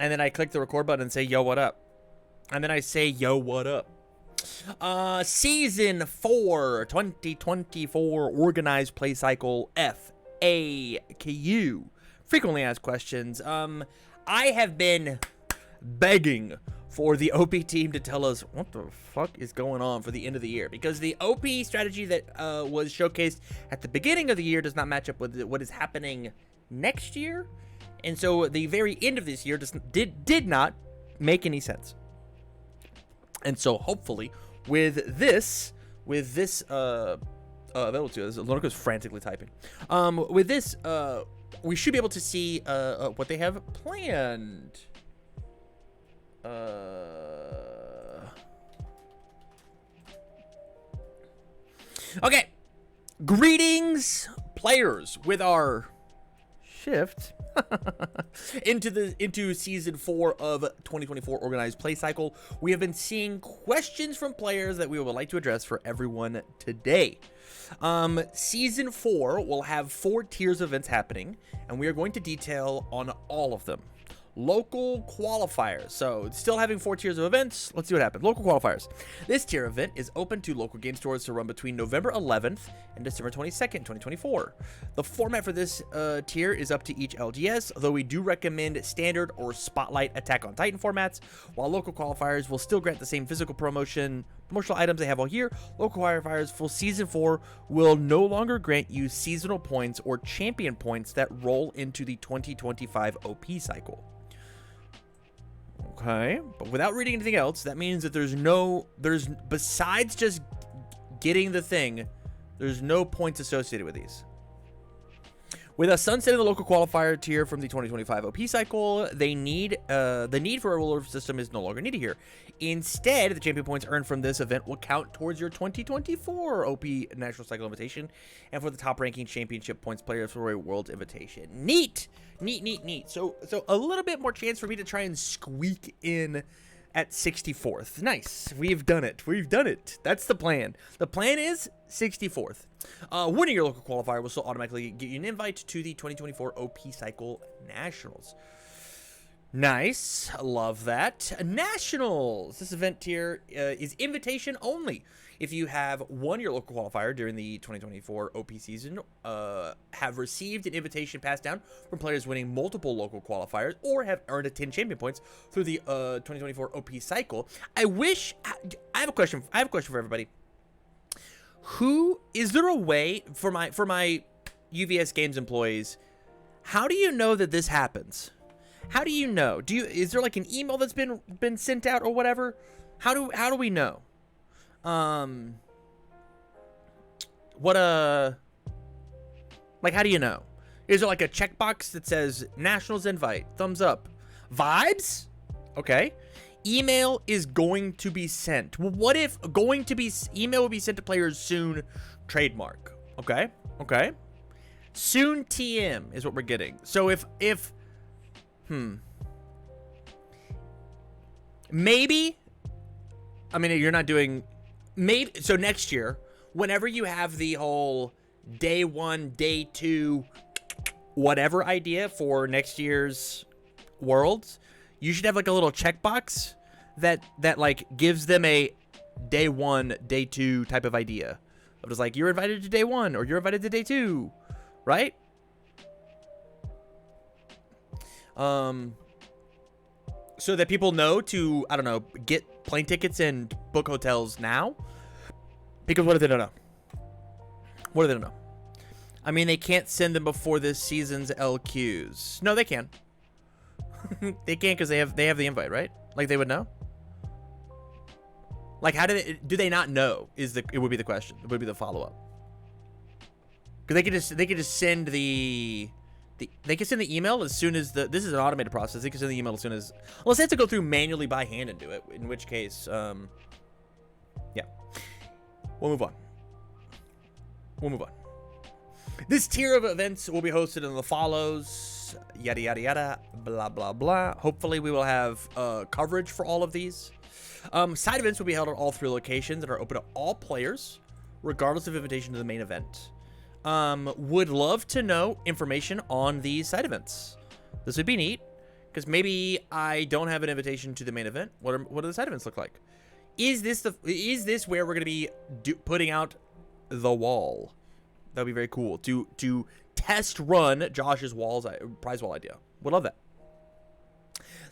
and then I click the record button and say, yo, what up? And then I say, yo, what up? Season 4, 2024 Organized Play Cycle FAQ. Frequently asked questions. I have been begging for the OP team to tell us what the fuck is going on for the end of the year, because the OP strategy that was showcased at the beginning of the year does not match up with what is happening next year, and so the very end of this year did not make any sense. And so hopefully with this Lorca's frantically typing. With this, we should be able to see what they have planned. Okay. Greetings, players, with our shift into season 4 of 2024 Organized Play Cycle. We have been seeing questions from players that we would like to address for everyone today. Season 4 will have 4 tiers of events happening, and we are going to detail on all of them. Local qualifiers. So still having 4 tiers of events. Let's see what happens. Local qualifiers. This tier event is open to local game stores to run between November 11th and December 22nd, 2024. The format for this tier is up to each LGS, though we do recommend standard or spotlight Attack on Titan formats. While local qualifiers will still grant the same physical promotional items they have all year, local qualifiers for season 4 will no longer grant you seasonal points or champion points that roll into the 2025 OP cycle. Okay, but without reading anything else, that means that there's besides just getting the thing, there's no points associated with these. With a sunset of the local qualifier tier from the 2025 OP cycle, the need for a ruler system is no longer needed here. Instead, the champion points earned from this event will count towards your 2024 OP National Cycle Invitation, and for the top ranking championship points players for a World Invitation. Neat. So a little bit more chance for me to try and squeak in at 64th. Nice. We've done it. That's the plan. The plan is 64th. Winning your local qualifier will still automatically get you an invite to the 2024 OP Cycle Nationals. Nice. Love that. Nationals. This event tier is invitation only. If you have won your local qualifier during the 2024 OP season, have received an invitation passed down from players winning multiple local qualifiers, or have earned 10 champion points through the 2024 OP cycle. I have a question for everybody. Is there a way for my UVS Games employees? How do you know that this happens? How do you know? Is there like an email that's been sent out or whatever? How do we know? Like, how do you know? Is there like a checkbox that says Nationals invite, thumbs up, vibes? Okay. Email is going to be sent. Well, what if email will be sent to players soon? Trademark. Okay. Soon TM is what we're getting. So maybe, I mean, you're not doing, maybe, so next year, whenever you have the whole day 1, day 2, whatever idea for next year's Worlds, you should have like a little checkbox that like gives them a day 1, day 2 type of idea. Of just like, you're invited to day 1 or you're invited to day 2, right? So that people know to, I don't know, get plane tickets and book hotels now. Because what if they don't know? What if they don't know? I mean, they can't send them before this season's LQs. No, they can. They can't because they have the invite, right? Like they would know. Like, how do they not know? It would be the question. It would be the follow up. Because they could just send they can send the email as soon as this is an automated process. They can send the email as soon as, unless they have to go through manually by hand and do it, in which case, yeah. We'll move on. This tier of events will be hosted in the follows, yada, yada, yada, blah, blah, blah. Hopefully we will have coverage for all of these. Side events will be held at all 3 locations that are open to all players, regardless of invitation to the main event. Would love to know information on these side events. This would be neat. Because maybe I don't have an invitation to the main event. What do the side events look like? Is this where we're gonna be putting out the wall? That'd be very cool to test run Josh's prize wall idea. Would love that.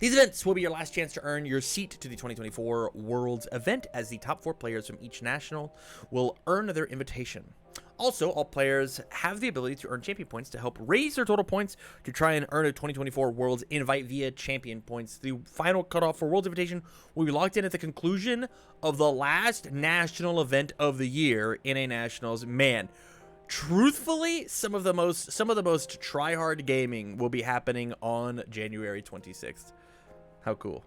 These events will be your last chance to earn your seat to the 2024 Worlds event, as the top 4 players from each national will earn their invitation. Also, all players have the ability to earn champion points to help raise their total points to try and earn a 2024 Worlds invite via champion points. The final cutoff for Worlds invitation will be locked in at the conclusion of the last national event of the year, NA Nationals. Man, truthfully, some of the most try-hard gaming will be happening on January 26th. How cool.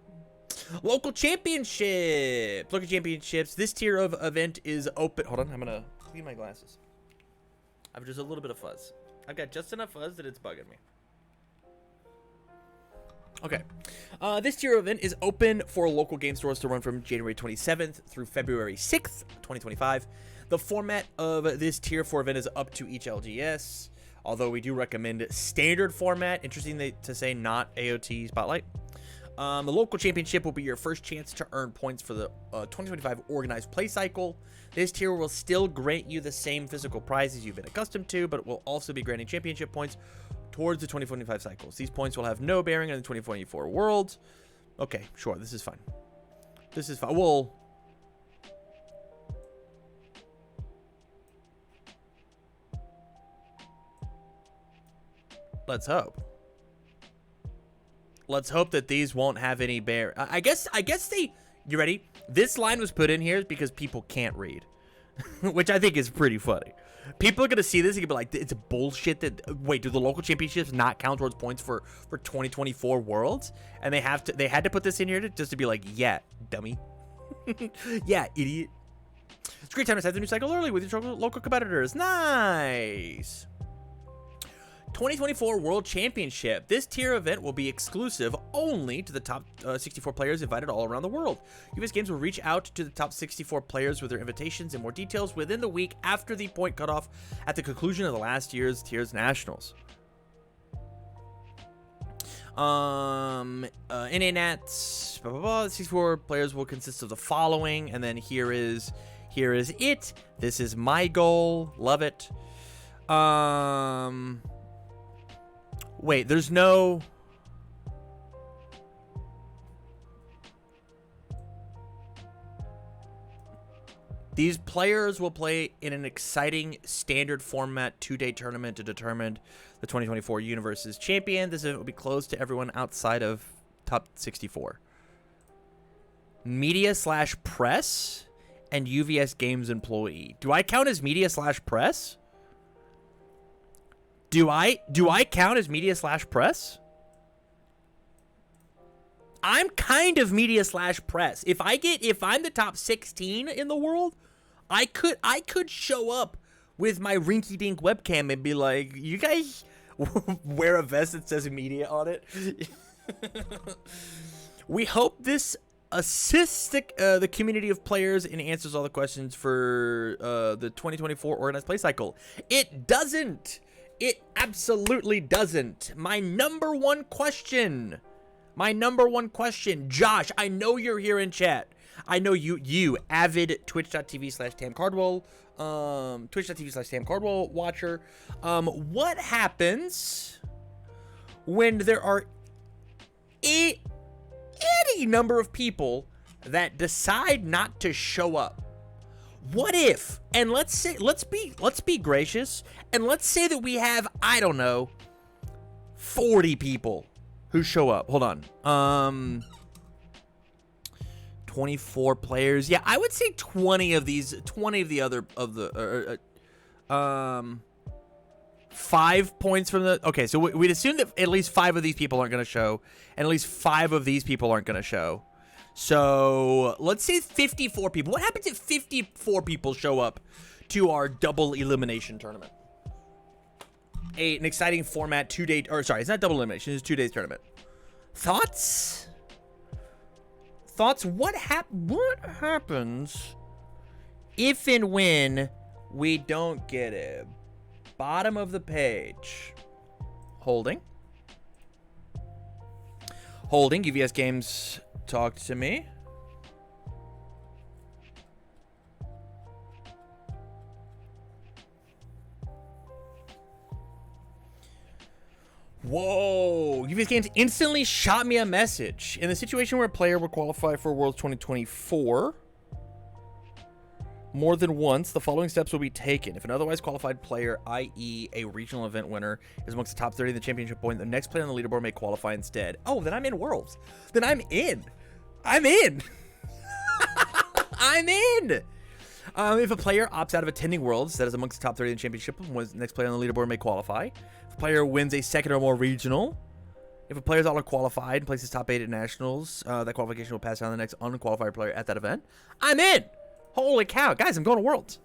Local championships. Local championships. This tier of event is open. Hold on, I'm gonna clean my glasses. I have just a little bit of fuzz. I've got just enough fuzz that it's bugging me. Okay. This tier event is open for local game stores to run from January 27th through February 6th, 2025. The format of this tier 4 event is up to each LGS, although we do recommend standard format. Interesting to say, not AOT Spotlight. The local championship will be your first chance to earn points for the 2025 organized play cycle. This tier will still grant you the same physical prizes you've been accustomed to, but it will also be granting championship points towards the 2025 cycles. These points will have no bearing on the 2024 Worlds. Okay, sure, this is fine. This is fine. Well, let's hope. Let's hope that these won't have any bear. I guess they. You ready? This line was put in here because people can't read, which I think is pretty funny. People are gonna see this and be like, "It's bullshit." That wait, do the local championships not count towards points for 2024 Worlds? And they had to put this in here just to be like, "Yeah, dummy." Yeah, idiot. It's a great time to set the new cycle early with your local competitors. Nice. 2024 World Championship. This tier event will be exclusive only to the top 64 players invited all around the world. UVS Games will reach out to the top 64 players with their invitations and more details within the week after the point cutoff at the conclusion of the last year's Tiers Nationals. NA Nats, blah, blah, blah. 64 players will consist of the following, and then here is it. This is my goal. Love it. Wait, there's no... These players will play in an exciting standard format 2-day tournament to determine the 2024 Universe's champion. This event will be closed to everyone outside of top 64. Media/press and UVS Games employee. Do I count as media/press? Do I count as media/press? I'm kind of media/press. If I'm the top 16 in the world, I could show up with my rinky dink webcam and be like, "You guys wear a vest that says media on it." We hope this assists the community of players and answers all the questions for the 2024 organized play cycle. It doesn't. It absolutely doesn't. My number one question, Josh, I know you're here in chat. I know you avid twitch.tv/TamCardwell, twitch.tv/TamCardwell watcher. What happens when there are any number of people that decide not to show up? What if, and let's be gracious, and let's say that we have, I don't know, 40 people who show up. Hold on. 24 players. Yeah, I would say 20 of the other 5 points from the, okay, so we'd assume that at least 5 of these people aren't going to show, and at least 5 of these people aren't going to show. So let's say 54 people. What happens if 54 people show up to our double elimination tournament? An exciting format, 2-day, or sorry, it's not double elimination, it's 2 days tournament. Thoughts? What happens if and when we don't get it? Bottom of the page. Holding. Holding. UVS Games, talk to me. Whoa. UVS Games instantly shot me a message. In the situation where a player will qualify for Worlds 2024 more than once, the following steps will be taken. If an otherwise qualified player, i.e. a regional event winner, is amongst the top 30 in the championship point, the next player on the leaderboard may qualify instead. Oh, then I'm in Worlds. Then I'm in. I'm in. I'm in. If a player opts out of attending Worlds, that is amongst the top 30 in the championship, the next player on the leaderboard may qualify. If a player wins a second or more regional, if a player is auto qualified and places top 8 at nationals, that qualification will pass down to the next unqualified player at that event. I'm in. Holy cow, guys, I'm going to Worlds.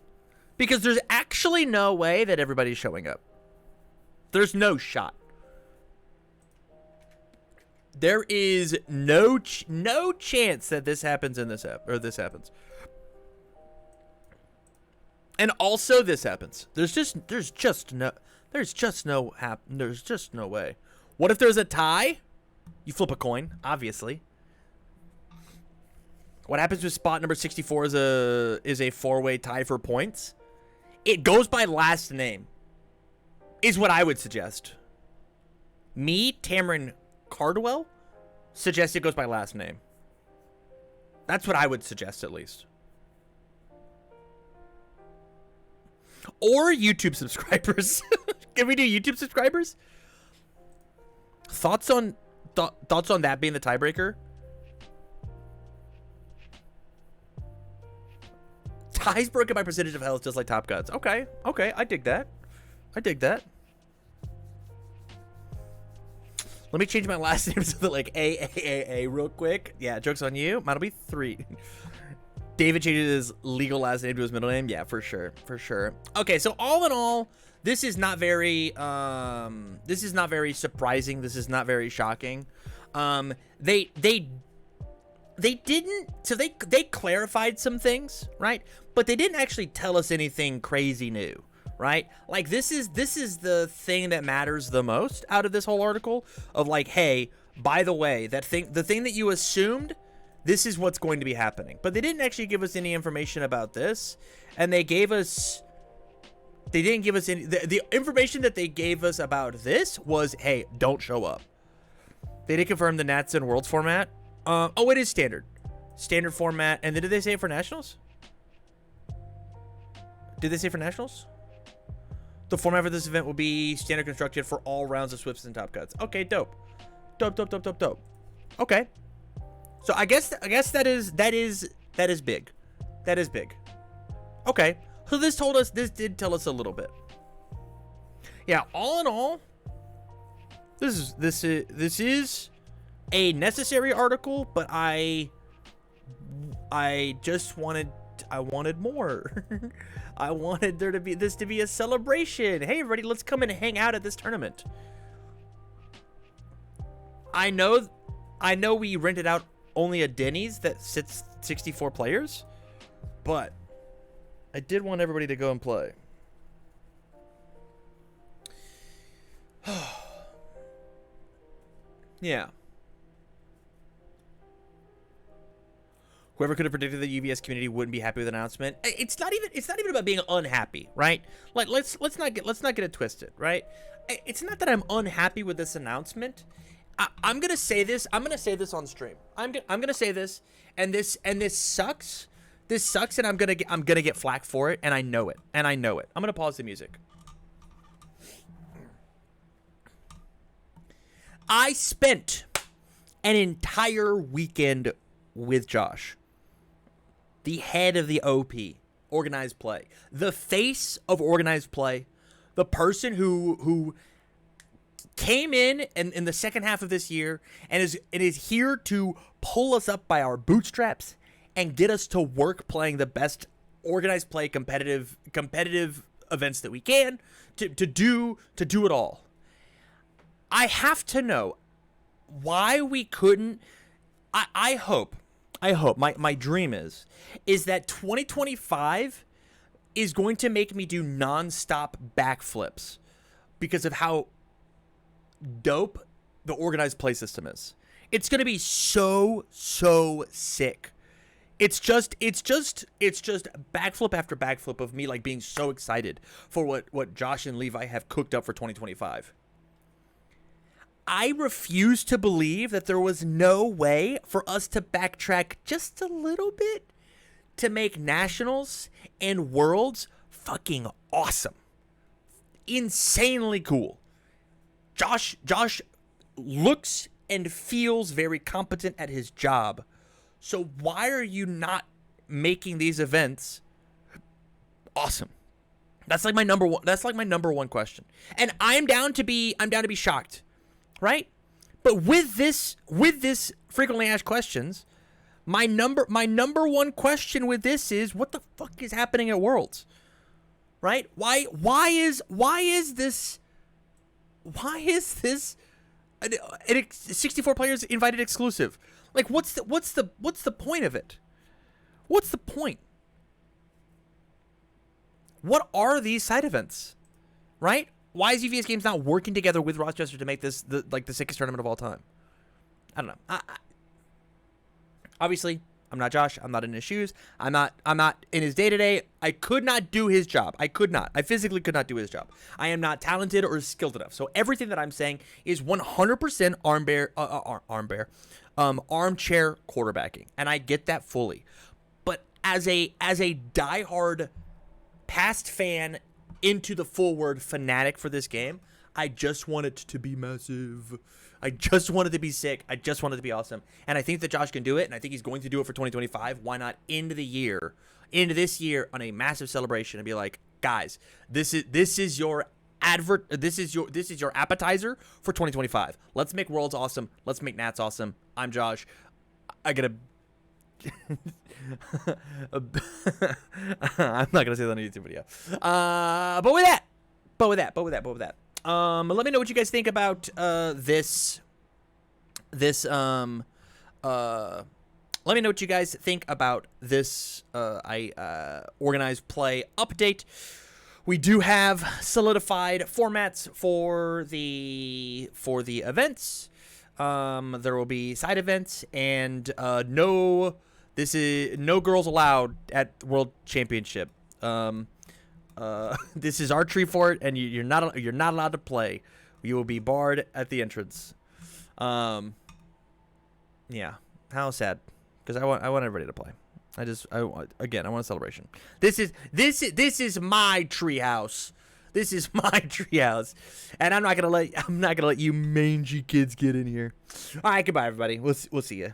Because there's actually no way that everybody's showing up. There's no shot. There is no chance that this happens in this app, or this happens. And also this happens. There's just no way. What if there's a tie? You flip a coin, obviously. What happens with spot number 64 is a four-way tie for points? It goes by last name, is what I would suggest. Me, Cardwell, suggest it goes by last name. That's what I would suggest, at least. Or YouTube subscribers. Can we do YouTube subscribers? Thoughts on that being the tiebreaker? Ties broken by percentage of health, just like Top Guns. Okay, I dig that. Let me change my last name to like A real quick. Yeah, joke's on you. Mine'll be 3. David changes his legal last name to his middle name. Yeah, for sure. Okay, so all in all, this is not very surprising. This is not very shocking. They didn't, so they clarified some things, right? But they didn't actually tell us anything crazy new, right? Like this is the thing that matters the most out of this whole article of like, hey, by the way, the thing that you assumed, this is what's going to be happening. But they didn't actually give us any information about this, and they didn't give us any, the information that they gave us about this was, hey, don't show up. They didn't confirm the Nats and Worlds format. Oh, it is standard format. And then did they say it for nationals? Did they say for nationals? The format for this event will be standard constructed for all rounds of Swifts and Top Cuts. Okay, dope. Okay. So I guess that is big. That is big. Okay. So this did tell us a little bit. Yeah, all in all, this is a necessary article, but I wanted more. I wanted this to be a celebration. Hey everybody, let's come and hang out at this tournament. I know we rented out only a Denny's that sits 64 players, but I did want everybody to go and play. Yeah. Whoever could have predicted the UVS community wouldn't be happy with the announcement. It's not even about being unhappy, right? Like let's not get it twisted, right? It's not that I'm unhappy with this announcement. I'm gonna say this. I'm gonna say this on stream. I'm gonna say this, and this sucks. This sucks, and I'm gonna get flack for it, and I know it. I'm gonna pause the music. I spent an entire weekend with Josh, the head of the OP, organized play, the face of organized play, the person who came in the second half of this year and is here to pull us up by our bootstraps and get us to work playing the best organized play competitive events that we can to do it all. I have to know why we couldn't. I hope my dream is that 2025 is going to make me do nonstop backflips because of how dope the organized play system is. It's gonna be so sick. It's just backflip after backflip of me like being so excited for what Josh and Levi have cooked up for 2025. I refuse to believe that there was no way for us to backtrack just a little bit to make Nationals and Worlds fucking awesome. Insanely cool. Josh looks and feels very competent at his job. So why are you not making these events awesome? That's like my number one question. And I'm down to be shocked, right? But with this frequently asked questions, my number one question with this is, what the fuck is happening at Worlds? Right? Why is this an 64 players invited exclusive? Like, what's the point of it? What's the point? What are these side events? Right? Why is UVS Games not working together with Rochester to make this the sickest tournament of all time? I don't know. Obviously, I'm not Josh. I'm not in his shoes. I'm not in his day-to-day. I could not do his job. I physically could not do his job. I am not talented or skilled enough. So everything that I'm saying is 100% armchair quarterbacking. And I get that fully. But as a diehard past fan into the full word fanatic for this game, I just want it to be massive. I just want it to be sick. I just want it to be awesome. And I think that Josh can do it, and I think he's going to do it for 2025. Why not into this year on a massive celebration and be like, guys, this is your appetizer for 2025. Let's make Worlds awesome. Let's make Nats awesome. I'm Josh. I gotta I'm not gonna say that on a YouTube video. But with that. Let me know what you guys think about this. Let me know what you guys think about this. Organized play update. We do have solidified formats for the events. There will be side events and no girls allowed at World Championship. This is our tree fort, and you're not allowed to play. You will be barred at the entrance. Yeah, how sad, because I want everybody to play. I want a celebration. This is my treehouse. This is my treehouse, and I'm not gonna let you mangy kids get in here. All right, goodbye, everybody. We'll see you.